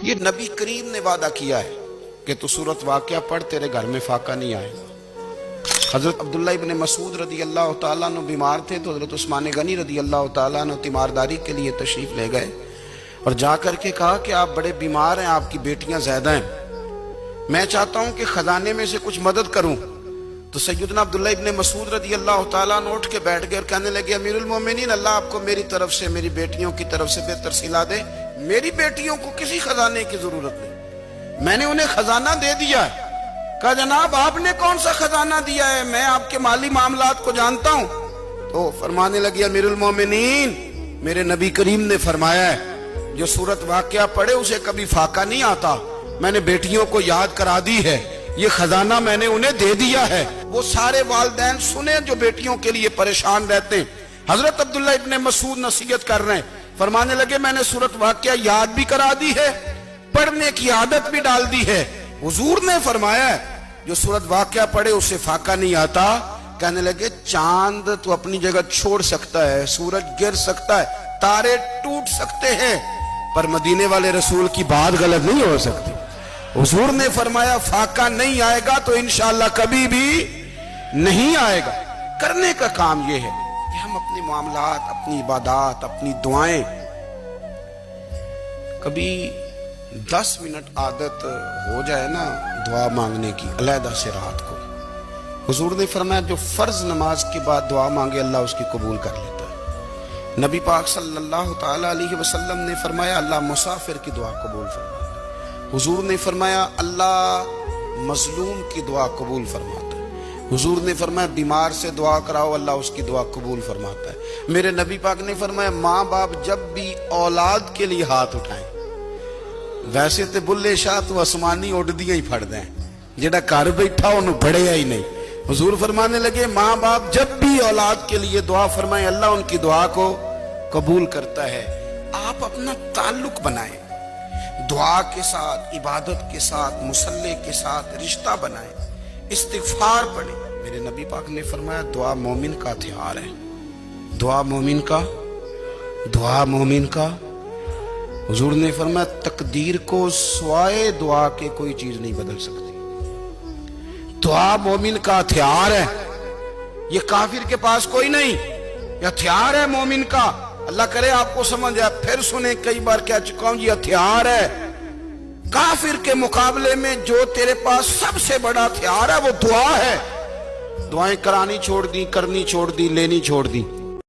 یہ نبی کریم نے وعدہ کیا ہے کہ تو سورت واقعہ پڑھ تیرے گھر میں فاقہ نہیں آئے گا۔ حضرت عبداللہ ابن مسعود رضی اللہ تعالیٰ عنہ بیمار تھے تو حضرت عثمان غنی رضی اللہ تعالیٰ عنہ تیمارداری کے لیے تشریف لے گئے اور جا کر کے کہا کہ آپ بڑے بیمار ہیں، آپ کی بیٹیاں زیادہ ہیں، میں چاہتا ہوں کہ خزانے میں سے کچھ مدد کروں۔ تو سیدنا عبداللہ ابن مسعود رضی اللہ تعالیٰ عنہ اٹھ کے بیٹھ گئے اور کہنے لگے امیر المومنین، اللہ آپ کو میری طرف سے، میری بیٹیوں کی طرف سے بہتر صلہ دے، میری بیٹیوں کو کسی خزانے کی ضرورت نہیں، میں نے انہیں خزانہ دے دیا ہے۔ کہا جناب آپ نے کون سا خزانہ دیا ہے، میں آپ کے مالی معاملات کو جانتا ہوں۔ تو فرمانے لگے امیر المومنین، میرے نبی کریم نے فرمایا ہے جو سورت واقعہ پڑھے اسے کبھی فاقہ نہیں آتا، میں نے بیٹیوں کو یاد کرا دی ہے، یہ خزانہ میں نے انہیں دے دیا ہے۔ وہ سارے والدین سنیں جو بیٹیوں کے لیے پریشان رہتے ہیں۔ حضرت عبداللہ ابن مسعود نصیحت کر رہے ہیں، فرمانے لگے میں نے سورت واقعہ یاد بھی کرا دی ہے، پڑھنے کی عادت بھی ڈال دی ہے۔ حضور نے فرمایا ہے جو سورت واقعہ پڑھے اسے فاقہ نہیں آتا۔ کہنے لگے چاند تو اپنی جگہ چھوڑ سکتا ہے، سورج گر سکتا ہے، تارے ٹوٹ سکتے ہیں، پر مدینے والے رسول کی بات غلط نہیں ہو سکتی۔ حضور نے فرمایا فاقہ نہیں آئے گا تو انشاءاللہ کبھی بھی نہیں آئے گا۔ کرنے کا کام یہ ہے کہ ہم اپنے معاملات، اپنی عبادات، اپنی دعائیں کبھی 10 منٹ عادت ہو جائے نا دعا مانگنے کی علیحدہ سے رات کو۔ حضور نے فرمایا جو فرض نماز کے بعد دعا مانگے اللہ اس کی قبول کر لیتا ہے۔ نبی پاک صلی اللہ تعالیٰ علیہ وسلم نے فرمایا اللہ مسافر کی دعا قبول فرماتا ہے۔ حضور نے فرمایا اللہ مظلوم کی دعا قبول فرماتا ہے۔ حضور نے فرمایا بیمار سے دعا کراؤ اللہ اس کی دعا قبول فرماتا ہے۔ میرے نبی پاک نے فرمایا ماں باپ جب بھی اولاد کے لیے ہاتھ اٹھائیں، ویسے تے بلے شاہ تو آسمانی اڈدیاں ہی پھڑ دیں، جڑا گھر بیٹھا انہوں بڑھیا ہی نہیں۔ حضور فرمانے لگے ماں باپ جب بھی اولاد کے لیے دعا فرمائیں اللہ ان کی دعا کو قبول کرتا ہے۔ آپ اپنا تعلق بنائیں، دعا کے ساتھ، عبادت کے ساتھ، مصلی کے ساتھ رشتہ بنائیں، استغفار پڑھیں۔ میرے نبی پاک نے فرمایا دعا مومن کا ہتھیار ہے، دعا مومن کا، دعا مومن کا۔ حضور نے فرمایا تقدیر کو سوائے دعا کے کوئی چیز نہیں بدل سکتی۔ دعا مومن کا ہتھیار ہے، یہ کافر کے پاس کوئی نہیں، یہ ہتھیار ہے مومن کا۔ اللہ کرے آپ کو سمجھ آئے، پھر سنیں، کئی بار کہہ چکا ہوں یہ ہتھیار ہے۔ کافر کے مقابلے میں جو تیرے پاس سب سے بڑا ہتھیار ہے وہ دعا ہے۔ دعائیں کرانی چھوڑ دی، کرنی چھوڑ دی، لینی چھوڑ دی۔